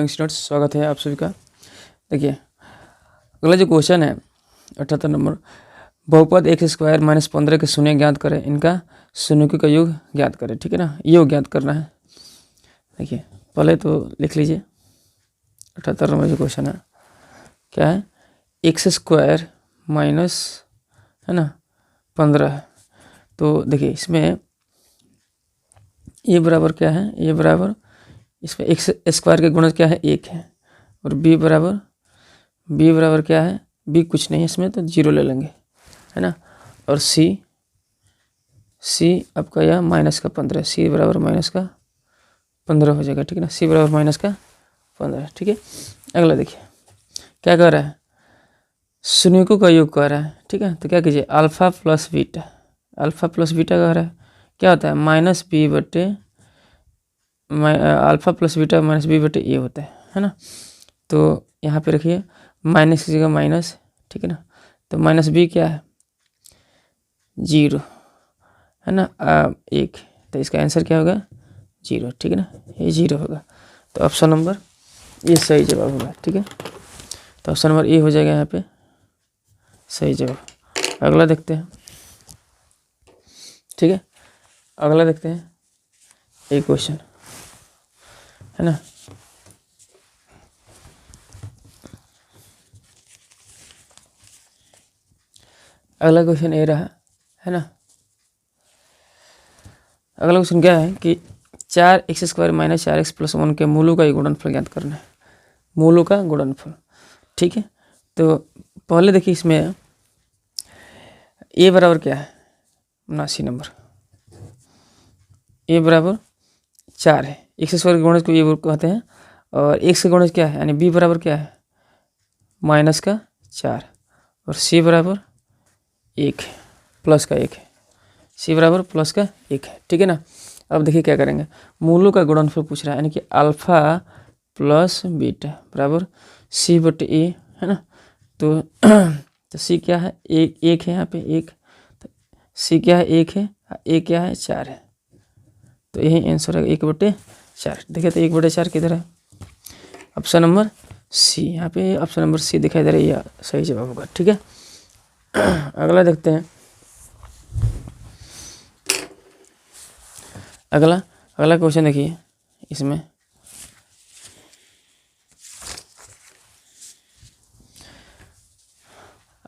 Morning students, स्वागत है आप सभी का। देखिए अगला जो क्वेश्चन है 78 नंबर, बहुपद एक्स स्क्वायर माइनस 15 के शून्य ज्ञात करें, इनका शून्यों का योग ज्ञात करें। ठीक है ना, योग ज्ञात करना है। देखिए पहले तो लिख लीजिए 78 नंबर जो क्वेश्चन है क्या है, एक्स स्क्वायर माइनस है ना 15 है। तो देखिए इसमें ये बराबर क्या है, ये बराबर इसमें एक्स स्क्वायर के गुणज क्या है, 1 है। और बी बराबर क्या है, बी कुछ नहीं है इसमें, तो 0 ले लेंगे, है ना। और सी आपका यह माइनस का 15, सी बराबर माइनस का 15 हो जाएगा। ठीक है ना, सी बराबर माइनस का 15। ठीक है, अगला देखिए क्या कर रहा है, शून्यों का योग कर रहा है। ठीक है, तो क्या कीजिए, अल्फा प्लस बीटा कह रहा है, क्या होता है माइनस बी बटे alpha plus beta minus B बटे ए होता है ना। तो यहाँ पे रखिए माइनस की जगह माइनस, ठीक है ना। तो माइनस बी क्या है, 0 है ना, 1, तो इसका आंसर क्या होगा 0। ठीक है ना, ये 0 होगा। तो ऑप्शन नंबर ये सही जवाब होगा। ठीक है, तो ऑप्शन नंबर ए हो जाएगा यहाँ पे सही जवाब। अगला देखते हैं। ठीक है, अगला देखते हैं एक क्वेश्चन, है ना। अगला क्वेश्चन ये रहा, है ना। अगला क्वेश्चन क्या है कि 4x square minus 4x plus 1 के मूलों का गुणनफल ज्ञात करना है, मूलों का गुणनफल। ठीक है, तो पहले देखिए इसमें a बराबर क्या है 79 नंबर, a बराबर 4 है। x स्क्वायर के गुणज को ये कहते हैं, और x का गुणज क्या है, यानी b बराबर क्या है माइनस का 4, और c बराबर 1 है, प्लस का 1 है, c बराबर प्लस का 1 है। ठीक है ना, अब देखिए क्या करेंगे, मूलों का गुणनफल पूछ रहा है, यानी कि अल्फा प्लस बीटा बराबर c बटे a, है ना। तो c क्या है, 1 है यहाँ पे 1, तो c क्या है 1 है, a क्या है 4 है, तो यही आंसर है 1/4। देखिए तो 1/4 किधर है, ऑप्शन नंबर सी, यहाँ पे ऑप्शन नंबर सी दिखाई दे रही है, सही जवाब होगा। ठीक है, अगला देखते हैं। अगला क्वेश्चन देखिए इसमें,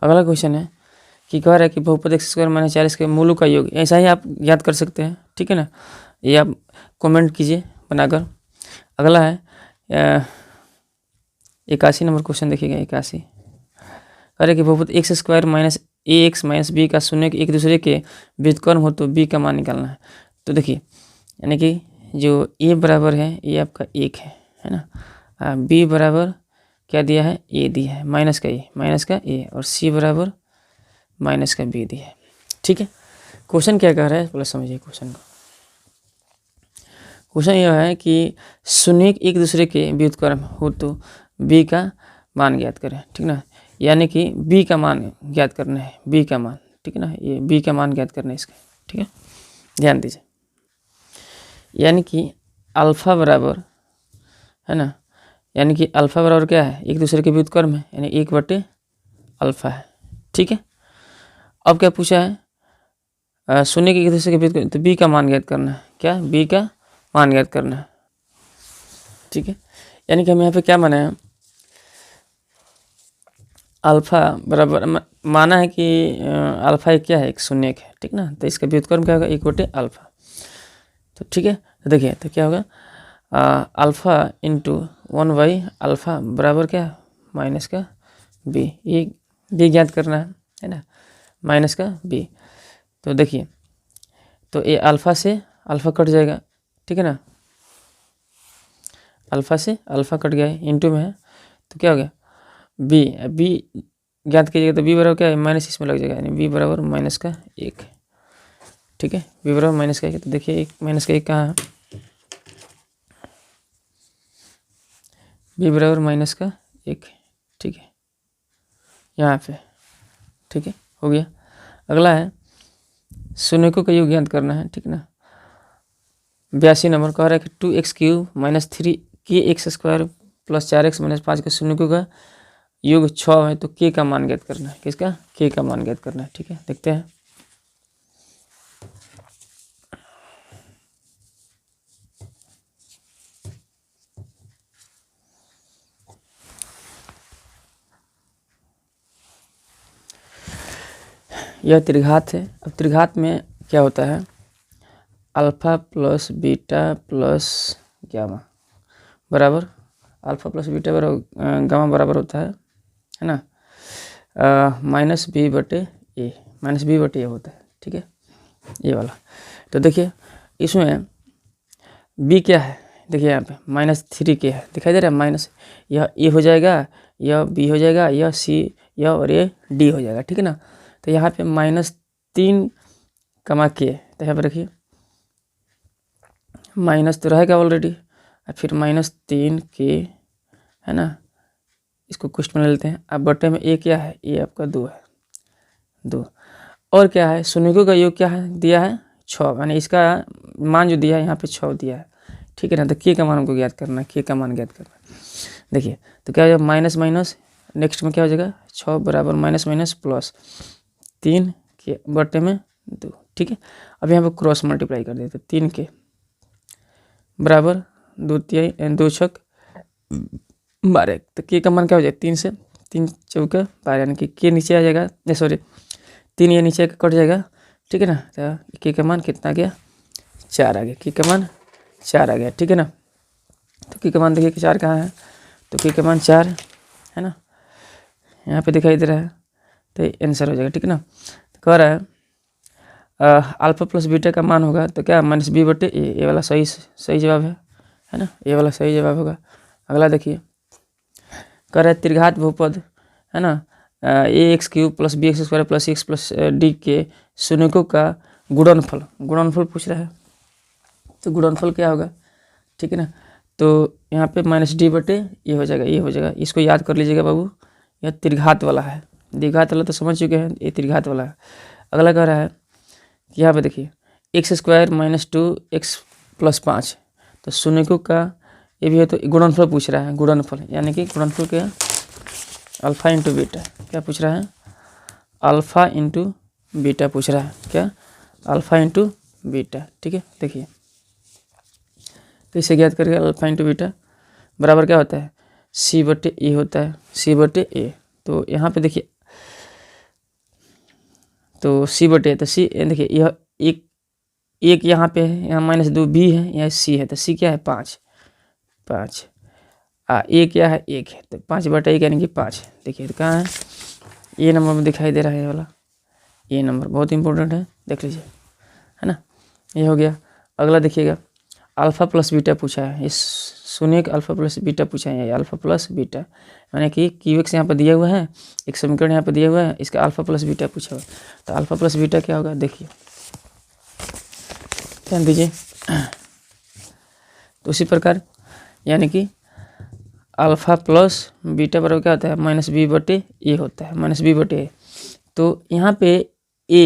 अगला क्वेश्चन है कि कह रहा है कि बहुपद एक्स स्क्वायर माइनस 40 के मूलों का योग, ऐसा ही आप याद कर सकते हैं। ठीक है ना, ये आप कमेंट कीजिए बनाकर। अगला है 81 नंबर क्वेश्चन देखिएगा, 81 कह रहे कि बहुपद एक्स स्क्वायर माइनस ए एक्स माइनस बी का शून्य एक दूसरे के व्युत्क्रम हो तो बी का मान निकालना है। तो देखिए यानी कि जो ए बराबर है ये आपका 1 है ना, बी बराबर क्या दिया है, ए दिया है, माइनस का ए, और सी बराबर माइनस का बी दिया है। ठीक है, क्वेश्चन क्या कह रहा है पहले समझिए क्वेश्चन को। क्वेश्चन यह है कि शून्य एक दूसरे के व्युत्क्रम हो तो बी का मान ज्ञात करें। ठीक ना, यानी कि बी का मान ज्ञात करना है, बी का मान। ठीक है ना, ये बी का मान ज्ञात करना है इसका। ठीक है, ध्यान दीजिए, यानी कि अल्फा बराबर है ना, यानी कि अल्फा बराबर क्या है, एक दूसरे के व्युत्क्रम है, यानी 1/अल्फा है। ठीक है, अब क्या पूछा है, शून्य के एक दूसरे के व्युत्क्रम, तो बी का मान ज्ञात करना है, क्या बी का मान ज्ञात करना है। ठीक है, यानी कि हम यहाँ पे क्या माना है, अल्फा बराबर माना है कि अल्फा एक क्या है, एक शून्य है। ठीक ना, तो इसका व्युत्क्रम क्या होगा, 1/अल्फा। तो ठीक है, तो देखिए तो क्या होगा, अल्फा इंटू 1/अल्फा बराबर क्या माइनस का बी, ये बी ज्ञात करना है ना, माइनस का बी। तो देखिए तो ये अल्फा से अल्फा कट जाएगा। ठीक है ना, अल्फा से अल्फा कट गया है, इंटू में है, तो क्या हो गया बी ज्ञात कीजिएगा, तो बी बराबर क्या है, माइनस इसमें लग जाएगा, यानी बी बराबर माइनस का 1। ठीक है, बी बराबर माइनस का 1, तो देखिए एक माइनस का 1 कहाँ है, बी बराबर माइनस का 1। ठीक है, यहाँ पे। ठीक है, हो गया। अगला है शून्यकों का योग ज्ञात करना है। ठीक ना, 82 नंबर कह रहा है कि 2x³ माइनस 3 के x square plus 4x minus 5 के शून्य का योग 6 है, तो k का मान ज्ञात करना है। किसका? k का मान ज्ञात करना है। ठीक है, देखते हैं। यह त्रिघात है। अब त्रिघात में क्या होता है, alpha plus beta plus gamma बराबर, अल्फा प्लस बीटा बराबर गामा बराबर होता है ना, माइनस बी बटे ए, माइनस बी बटे ए होता है। ठीक है, ये वाला। तो देखिए इसमें बी क्या है, देखिए यहाँ पे -3 है, दिखाई दे रहा है माइनस, यह ए हो जाएगा, यह बी हो जाएगा, यह सी, यह और ये डी हो जाएगा। ठीक है ना, तो यहाँ पे -3 कमा के, तो यहाँ पर रखिए माइनस तो रहेगा ऑलरेडी, और फिर -3 के, है ना, इसको कुछ में लेते हैं। अब बटे में ए क्या है, ए आपका 2 है, 2, और क्या है, शून्यों का योग क्या है दिया है 6, यानी इसका मान जो दिया है यहाँ पे 6 दिया है। ठीक है ना, तो के का मान हमको ज्ञात करना है, के का मान ज्ञात करना है। देखिए तो क्या हो जाएगा, माइनस माइनस, नेक्स्ट में क्या हो जाएगा 6 बराबर माइनस माइनस प्लस 3 के बटे में 2। ठीक है, अब यहाँ पे क्रॉस मल्टीप्लाई कर देते, 3 के बराबर 2 छक 12, तो के का मान क्या हो जाएगा 3 से 3 चौका 12, यानी कि के नीचे आ जाएगा, सॉरी 3 ये नीचे कट जाएगा। ठीक है ना, तो के का मान कितना आ गया, 4 आ गया, के का मान 4 आ गया। ठीक है ना, तो के का मान देखिए कि 4 कहाँ है, तो के का मान 4 है ना, यहाँ पे दिखाई दे रहा है, तो आंसर हो जाएगा। ठीक है ना, तो कह रहा है अल्फा प्लस बीटा का मान होगा तो क्या माइनस बी बटे ए, ये वाला सही जवाब है ना, ये वाला सही जवाब होगा। अगला देखिए, कह रहा है त्रिघात बहुपद है ना, ax³ plus bx² plus x plus D के शून्यकों का गुणनफल पूछ रहा है, तो गुणनफल क्या होगा। ठीक है ना, तो यहाँ पे -d बटे ये हो जाएगा, ये हो जाएगा, इसको याद कर लीजिएगा बाबू, यह त्रिघात वाला है, द्विघात वाला तो समझ चुके हैं, ये त्रिघात वाला है। अगला कह रहा है कि यहाँ पे देखिए x² - 2x प्लस 5, तो शून्यकों का ये भी है, तो गुणनफल पूछ रहा है, गुणनफल यानी कि गुणनफल क्या, अल्फा इंटू बीटा, क्या पूछ रहा है, अल्फा इंटू बीटा पूछ रहा है, क्या अल्फा इंटू बीटा। ठीक है, देखिए तो इसे ज्ञात करके अल्फा इंटू बीटा बराबर क्या होता है, सी बटे ए होता है, सी बटे ए। तो यहाँ पे देखिए, तो सी बटे, तो सी देखिए यह एक यहाँ पे है, यहाँ -2 बी है, यहाँ सी है, तो सी क्या है 5 ए क्या है 1 है, तो 5 बटे 1 यानी कि 5। देखिए तो कहाँ है, ये नंबर में दिखाई दे रहा है, ये वाला ये नंबर बहुत इंपॉर्टेंट है, देख लीजिए, है ना, ये हो गया। अगला देखिएगा, अल्फा प्लस बीटा पूछा है, इस शून्य का अल्फा प्लस बीटा पूछा है, अल्फा प्लस बीटा यानी कि क्यूएक्स यहाँ पर दिया हुआ है, एक समीकरण यहाँ पर दिया हुआ है, इसका अल्फा प्लस बीटा पूछा हुआ, तो अल्फा प्लस बीटा क्या होगा, देखिए ध्यान दीजिए। तो उसी प्रकार यानी कि अल्फा प्लस बीटा बराबर क्या होता है, -b बटे ए होता है, -b बटे ए। तो यहाँ पे ए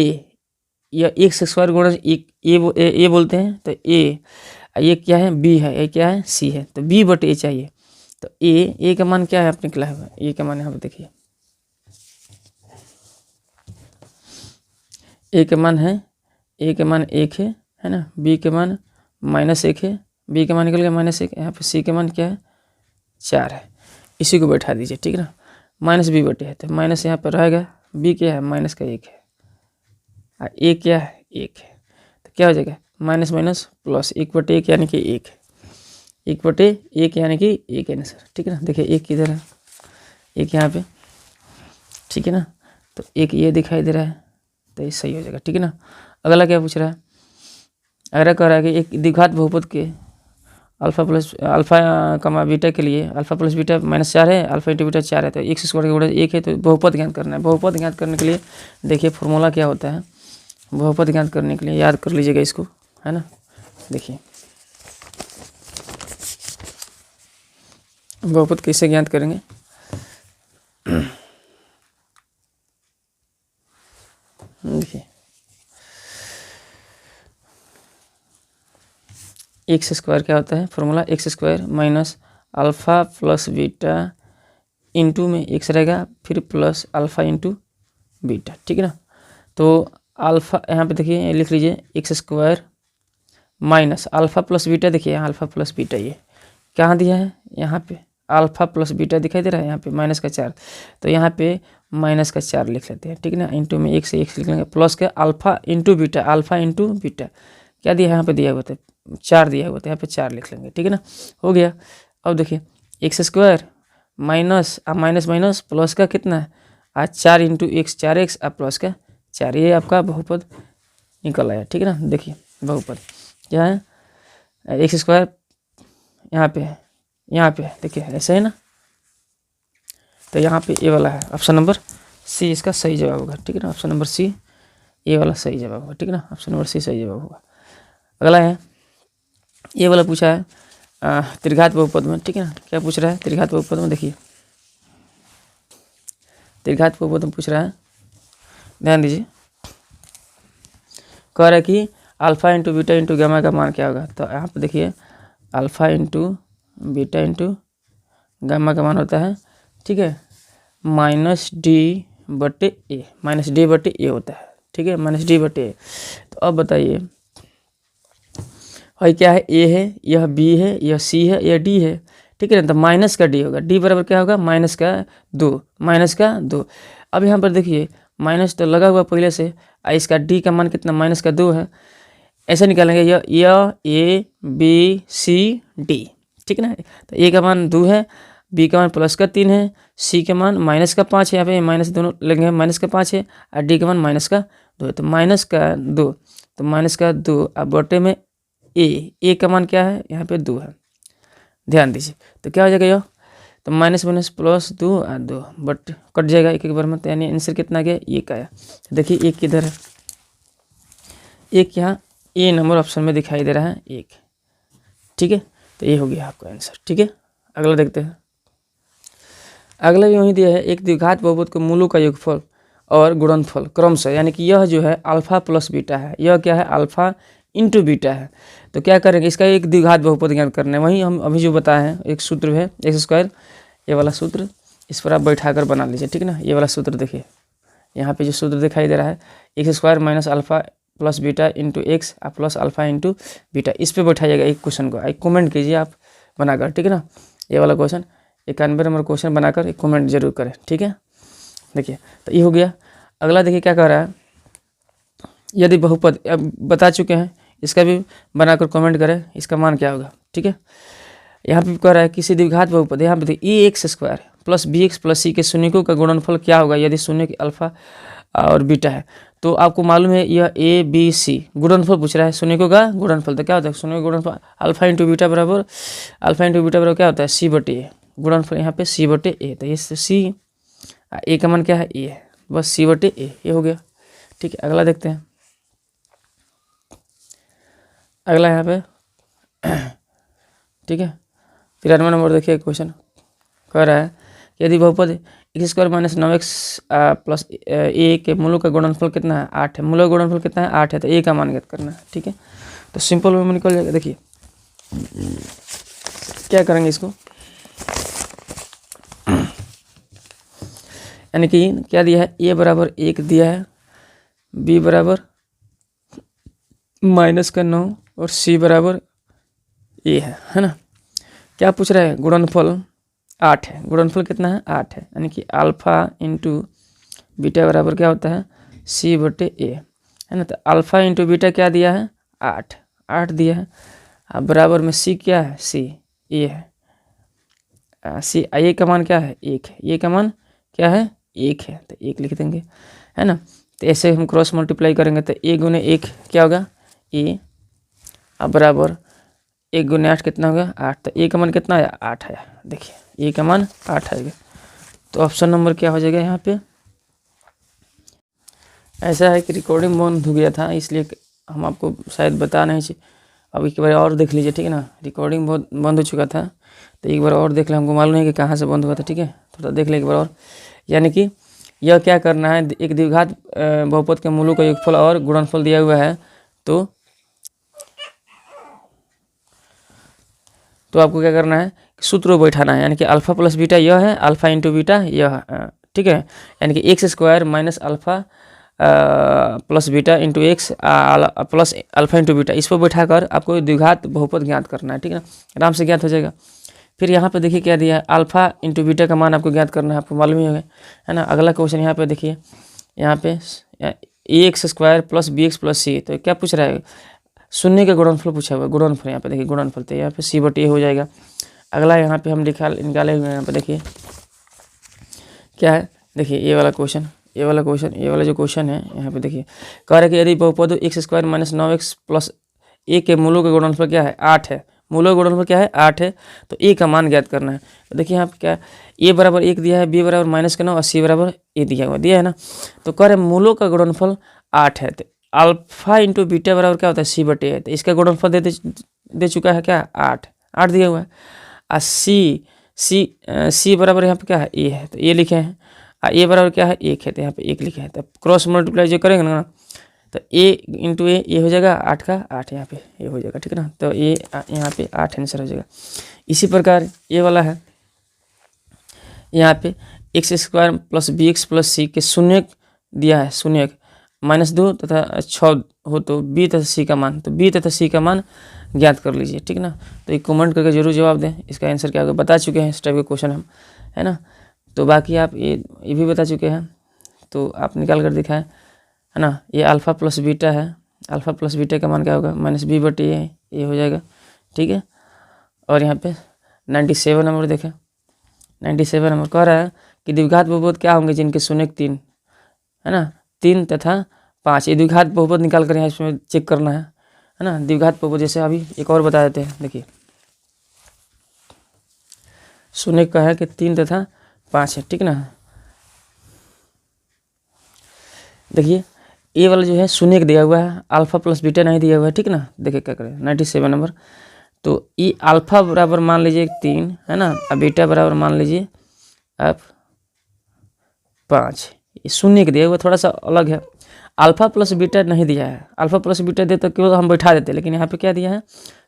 या x² गुणा ए बोलते हैं, तो ए, ये क्या है बी है, ये क्या है सी है, तो b बटे ए चाहिए। तो ए का मान क्या है आप निकला है, ए का मान यहाँ पे देखिए, ए का मान है, ए का मान 1 है ना, बी के मान -1 है, बी का मान निकल गया -1, यहाँ पे सी के मान क्या है 4 है, इसी को बैठा दीजिए। ठीक है ना, -b बटे है, तो माइनस यहाँ पर रहेगा, बी क्या है माइनस का 1 है, और ए क्या है 1 है, तो क्या हो जाएगा माइनस माइनस प्लस 1 बटे 1 यानी कि 1 बटे 1 यानी कि 1 आंसर। ठीक है ना, देखिए 1 किधर है, 1 यहाँ पे, ठीक है ना, तो 1 ये दिखाई दे रहा है, तो ये सही हो जाएगा। ठीक है ना, अगला क्या पूछ रहा है, अगला कह रहा है कि एक द्विघात बहुपद के अल्फा कमा बीटा के लिए अल्फा प्लस बीटा -4 है, अल्फा इंटू बीटा 4 है, तो x² का गुणा 1 है, तो बहुपद ज्ञात करना है। बहुपद ज्ञात करने के लिए देखिए फॉर्मूला क्या होता है, बहुपद ज्ञात करने के लिए याद कर लीजिएगा इसको, है ना। देखिए बहुपद कैसे ज्ञात करेंगे, देखिए x² क्या होता है, formula x² - alpha plus beta into में एक्स रहेगा, फिर प्लस अल्फ़ा इंटू बीटा, ठीक है ना। तो अल्फ़ा यहाँ पे देखिए लिख लीजिए x square minus alpha plus beta, देखिए यहाँ अल्फ़ा प्लस बीटा ये कहाँ दिया है, यहाँ पे अल्फ़ा प्लस बीटा दिखाई दे रहा है, यहाँ पे माइनस का 4, तो यहाँ पे माइनस का 4 लिख लेते हैं, ठीक है ना। इंटू में 1 से 1 लिख लेंगे, प्लस का alpha into beta, alpha into beta क्या दिया है, यहाँ पे दिया हुआ था 4 दिया हुआ था, यहाँ पे 4 लिख लेंगे, ठीक है ना, हो गया। अब देखिए x square minus minus minus plus का कितना है आज 4 इंटू एक्स 4x अब प्लस का 4, ये आपका बहुपद निकल आया, ठीक है ना। देखिए बहुपद क्या है, एक्स स्क्वायर यहाँ पे देखिए ऐसे है ना, तो यहाँ पे ए वाला है, ऑप्शन नंबर सी इसका सही जवाब होगा, ठीक है ना। ऑप्शन नंबर सी ए वाला सही जवाब होगा, ठीक है ना, ऑप्शन नंबर सी सही जवाब होगा। अगला है ये वाला पूछा है त्रिघात बहुपद में, ठीक है ना। क्या पूछ रहा है त्रिघात बहुपद में, देखिए त्रिघात बहुपद में पूछ रहा है, ध्यान दीजिए। कह रहा है कि alpha into beta into gamma का मान क्या होगा, तो यहाँ पे देखिए alpha into beta into gamma का मान होता है, ठीक है, माइनस डी बटे ए, माइनस डी बटे ए होता है, ठीक है, माइनस डी बटे ए। तो अब बताइए भाई क्या है, ए है, यह बी है, यह सी है, यह डी है, ठीक है ना। तो माइनस का डी होगा, डी बराबर क्या होगा माइनस का 2, माइनस का 2। अब यहाँ पर देखिए माइनस तो लगा हुआ पहले से, इसका डी का मान कितना माइनस का 2 है, ऐसे निकालेंगे यह ए बी सी डी, ठीक है ना। तो ए का मान 2 है, बी का मान प्लस का 3 है, सी का मान माइनस का 5 है, यहाँ पे माइनस दोनों लेंगे, माइनस का 5 है, और डी का मान माइनस का 2 है, तो माइनस का 2, तो माइनस का 2 अब बटे में ए का मान क्या है यहाँ पे 2 है, ध्यान दीजिए। तो क्या हो जाएगा यह, तो माइनस माइनस प्लस 2 और 2 बट कट जाएगा एक बार में, तो यानी आंसर कितना गया एक आया। देखिए एक किधर है, एक यहाँ ए नंबर ऑप्शन में दिखाई दे रहा है एक, ठीक है, तो ये हो गया आपका आंसर, ठीक है। अगला देखते हैं, अगला भी वही दिया है, एक द्विघात बहुपद के मूलों का योगफल और गुणनफल क्रमशः, यानी कि यह जो है अल्फा प्लस बीटा है, यह क्या है अल्फा इंटू बीटा है। तो क्या करेंगे, इसका एक द्विघात बहुपद ज्ञात करना है, वही हम अभी जो बताए हैं, एक सूत्र है एक्स स्क्वायर, ये वाला सूत्र इस पर आप बैठा कर बना लीजिए, ठीक है ना। ये वाला सूत्र देखिए यहाँ पे जो सूत्र दिखाई दे रहा है, x square minus alpha plus beta into x plus alpha into beta, इस पर बैठाइएगा एक क्वेश्चन को, एक कमेंट कीजिए आप बनाकर, ठीक है ना। ये वाला क्वेश्चन 91 नंबर क्वेश्चन बनाकर एक कमेंट जरूर करें, ठीक है। देखिए तो ये हो गया। अगला देखिए क्या कह रहा है, यदि बहुपद अब बता चुके हैं, इसका भी बनाकर कमेंट करें इसका मान क्या होगा, ठीक है। यहाँ पे कह रहा है किसी द्विघात बहुपद, यहाँ पे देखिए a x square plus b x plus c के शून्यकों का गुणनफल क्या होगा यदि शून्य की अल्फा और बीटा है। तो आपको मालूम है यह ए बी सी गुणनफल पूछ रहा है, शून्यकों का गुणनफल, तो क्या होता है शून्य का गुणनफल अल्फा इंटू बीटा बराबर क्या होता है सी बटे ए, गुणनफल यहाँ पे सी बटे ए, तो ये सी ए का मान क्या है ए है, बस सी बटे ए, ये हो गया, ठीक है। अगला देखते हैं, अगला यहाँ पे ठीक है 93 नंबर देखिए क्वेश्चन कह रहा है यदि बहुपद x square minus 9x plus a के मूलों का गुणनफल कितना है 8 है, मूलों का गुणनफल कितना है 8 है, तो ए का मान ज्ञात करना है, ठीक है। तो सिंपल वे में निकल जाएगा, देखिए क्या करेंगे इसको, यानी कि क्या दिया है ए बराबर 1 दिया है, बी बराबर माइनस का 9 और सी बराबर ए है ना। क्या पूछ रहा है गुणनफल 8 है, गुणनफल कितना है 8 है, यानी कि अल्फा इंटू बीटा बराबर क्या होता है सी बटे ए, है ना। तो अल्फा इंटू बीटा क्या दिया है 8 दिया है, अब बराबर में सी क्या है सी ए है, सी ए का मान क्या है 1 है, ए का मान क्या है 1 है, तो 1 लिख देंगे, है ना। तो ऐसे हम क्रॉस मल्टीप्लाई करेंगे तो ए गुने 1 क्या होगा ए, अब बराबर 1 गुने 8 कितना होगा 8, तो ए का मान कितना है 8 है, देखिए ए का मान 8 आएगा। तो ऑप्शन नंबर क्या हो जाएगा यहाँ पे, ऐसा है कि रिकॉर्डिंग बंद हो गया था इसलिए हम आपको शायद बता नहीं चाहिए, अब एक बार और देख लीजिए, ठीक है ना। रिकॉर्डिंग बहुत बंद हो चुका था, तो एक बार और देख लें, हमको मालूम नहीं कि कहाँ से बंद हुआ था, ठीक है, थोड़ा देख लें एक बार और। यानी कि यह क्या करना है, एक द्विघात बहुपद के मूलों का योगफल और गुणनफल दिया हुआ है, तो आपको क्या करना है सूत्र को बैठाना है, यानी कि अल्फा प्लस बीटा यह है, अल्फा इंटू बीटा यह है, ठीक है। यानी कि x square minus alpha plus beta into x plus alpha into beta, इस पर बैठाकर आपको द्विघात बहुपद ज्ञात करना है, ठीक है ना, आराम से ज्ञात हो जाएगा। फिर यहाँ पे देखिए क्या दिया है, अल्फा इंटू बीटा का मान आपको ज्ञात करना है, आपको मालूम ही है ना। अगला क्वेश्चन यहाँ पे देखिए, यहाँ पे a x square plus b x plus c, तो क्या पूछ रहा है, शून्य का गुणनफल पूछा हुआ है, गुणनफल यहाँ पे देखिए गुणनफल, तो यहाँ पे सी बटे ए हो जाएगा। अगला यहाँ पे हम निकाले हुए हैं, यहाँ पे देखिए क्या है, देखिए ये वाला क्वेश्चन, ये वाला जो क्वेश्चन है यहाँ पे देखिए, कह रहा है कि यदि बहुपद x square minus 9x plus a के मूलों का गुणनफल क्या है, 8 है, मूलों का गुणनफल क्या है, 8 है, तो ए का मान ज्ञात करना है। तो देखिए यहाँ पे क्या है, ए बराबर 1 दिया है, बी बराबर -9 और सी बराबर ए दिया है ना। तो कह रहे मूलों का गुणनफल 8 है, तो अल्फा इंटू बीटा बराबर क्या होता है, सी बटे है, तो इसका गुणनफल दे चुका है क्या, 8 दिया हुआ है। और सी बराबर यहाँ पे क्या है, ए है, तो ए लिखे हैं, ए बराबर क्या है, 1 है, तो यहाँ पे 1 लिखे हैं। तो क्रॉस मल्टीप्लाई जो करेंगे ना, तो ए इंटू ए हो जाएगा, 8 का 8 यहाँ पे ये हो जाएगा, ठीक है ना। तो ये यहाँ पे 8 आंसर हो जाएगा। इसी प्रकार ये वाला है, यहाँ पे x square plus b x plus c के शून्य दिया है, शून्य -2 तथा 6 हो तो बी तथा सी का मान, तो बी तथा सी का मान ज्ञात कर लीजिए, ठीक ना। तो ये कमेंट करके जरूर जवाब दें, इसका आंसर क्या होगा बता चुके हैं, इस टाइप के क्वेश्चन हम, है ना। तो बाकी आप ये भी बता चुके हैं, तो आप निकाल कर दिखाएं, है ना। ये अल्फा प्लस बीटा है, अल्फा प्लस बीटा का मान क्या होगा, -b बटे ये हो जाएगा, ठीक है। और यहाँ पे 97 नंबर देखें, 97 नंबर कह रहा है कि द्विघात बहुपद क्या होंगे जिनके शून्य 3, है ना, 3 तथा 5, ये द्विघात बहुपद निकाल कर यहाँ इसमें चेक करना है ना। द्विघात बहुपद जैसे अभी एक और बता देते हैं, देखिए शून्य का है कि 3 तथा 5 है, ठीक ना। देखिए ये वाला जो है शून्य दिया हुआ है, अल्फा प्लस बीटा नहीं दिया हुआ है, ठीक ना। देखिए क्या करें, 97 नंबर, तो ये अल्फा बराबर मान लीजिए 3, है ना, अब बीटा बराबर मान लीजिए आप 5, ये शून्य दिया हुआ थोड़ा सा अलग है। अल्फा प्लस बीटा नहीं दिया है, अल्फा प्लस बीटा दे तो केवल हम बैठा देते, लेकिन यहाँ पे क्या दिया है,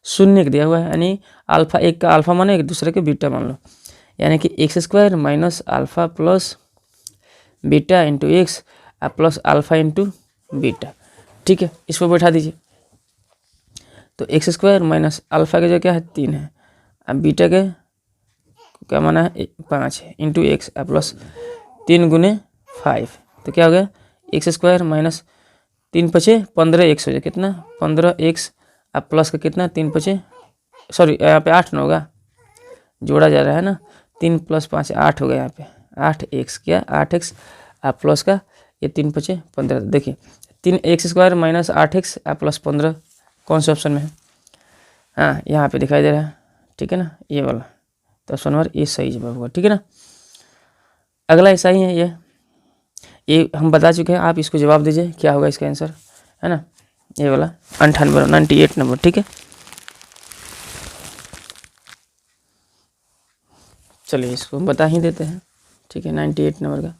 शून्य दिया हुआ है, यानी अल्फा एक का अल्फा मानो, एक दूसरे के बीटा मान लो, यानी कि x square minus alpha plus beta into x plus alpha into beta, ठीक है। इस पर बैठा दीजिए, तो एक्स स्क्वायर माइनस अल्फा का जो क्या है 3 है, अब बीटा के क्या माना है 5 है, इंटू एक्स प्लस 3 गुने 5, तो क्या हो गया, एक्स स्क्वायर माइनस 3 × 5 = 15x हो जाए, कितना 15x अब प्लस का कितना 3 × 5 सॉरी यहाँ पे 8 ना होगा, जोड़ा जा रहा है ना, 3 + 5 8 हो गया, यहाँ पे 8x क्या 8x आप प्लस का ये 3 × 5 = 15, देखिए 3x square minus 8x plus 15 कौन से ऑप्शन में है, हाँ यहाँ पे दिखाई दे रहा है, ठीक है ना, ये वाला, तो ऑप्शन नंबर ये सही जवाब होगा, ठीक है ना। अगला ऐसा ही है, ये हम बता चुके हैं, आप इसको जवाब दीजिए क्या होगा इसका आंसर, है ना, ये वाला 98 नंबर, ठीक है। चलिए इसको हम बता ही देते हैं, ठीक है, 98 नंबर का,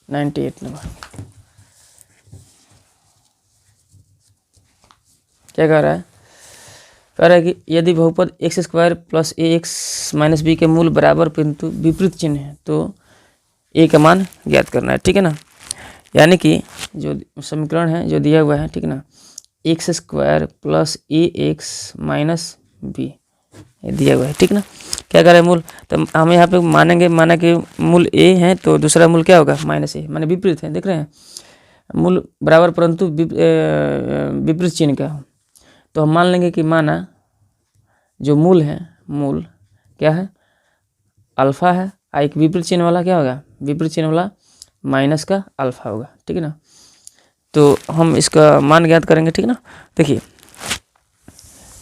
98 नंबर क्या कह रहा है, कह रहा है कि यदि बहुपद एक्स स्क्वायर प्लस ए एक्स माइनस बी के मूल बराबर परंतु विपरीत चिन्ह है तो ए का मान ज्ञात करना है, ठीक है ना। यानी कि जो समीकरण है जो दिया हुआ है, ठीक है ना, एक्स स्क्वायर प्लस ए एक्स माइनस बी दिया हुआ है, ठीक ना। क्या कह रहा है मूल, तो हम यहाँ पे मानेंगे, माना कि मूल ए है तो दूसरा मूल क्या होगा -a, माने विपरीत है, देख रहे हैं, मूल बराबर परंतु विपरीत चिन्ह का, तो हम मान लेंगे कि माना जो मूल है, मूल क्या है अल्फा है, एक विपरीत चिन्ह वाला क्या होगा, विपरीत चिन्ह वाला माइनस का अल्फा होगा, ठीक है ना। तो हम इसका मान ज्ञात करेंगे, ठीक ना। देखिए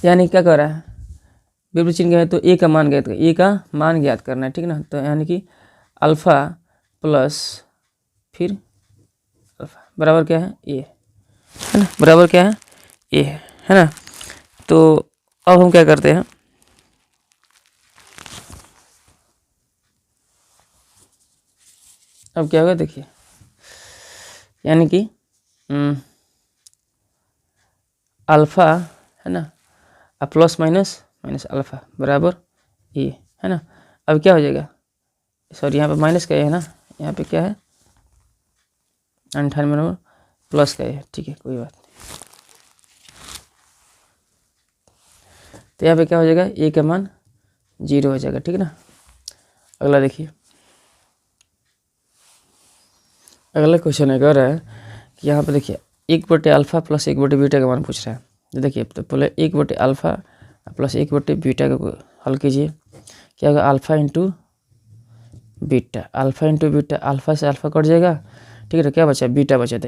यानी क्या कर रहा है, विपरीत चिन्ह है तो ए का मान ज्ञात, ए का मान ज्ञात करना है, ठीक ना। तो यानी कि अल्फा प्लस फिर अल्फा बराबर क्या है ए, है ना, बराबर क्या है ए है ना। तो अब हम क्या करते हैं, अब क्या होगा देखिए, यानी कि अल्फा है ना, अब प्लस माइनस माइनस अल्फ़ा बराबर ए, है ना। अब क्या हो जाएगा, सॉरी यहाँ पे माइनस का ए है ना, यहाँ पे क्या है 98 बराबर प्लस का ए है, ठीक है कोई बात नहीं। तो यहाँ पे क्या हो जाएगा, ए का मान 0 हो जाएगा, ठीक है ना। अगला देखिए, अगला क्वेश्चन है, कह रहा है कि यहाँ पे देखिए 1/α प्लस 1/बीटा का मान पूछ रहा है। तो देखिए तो पहले 1/α प्लस 1/बीटा को हल कीजिए, क्या होगा alpha into beta, alpha into beta, alpha से अल्फ़ा कट जाएगा, ठीक है। तो क्या बचा, बीटा बचा।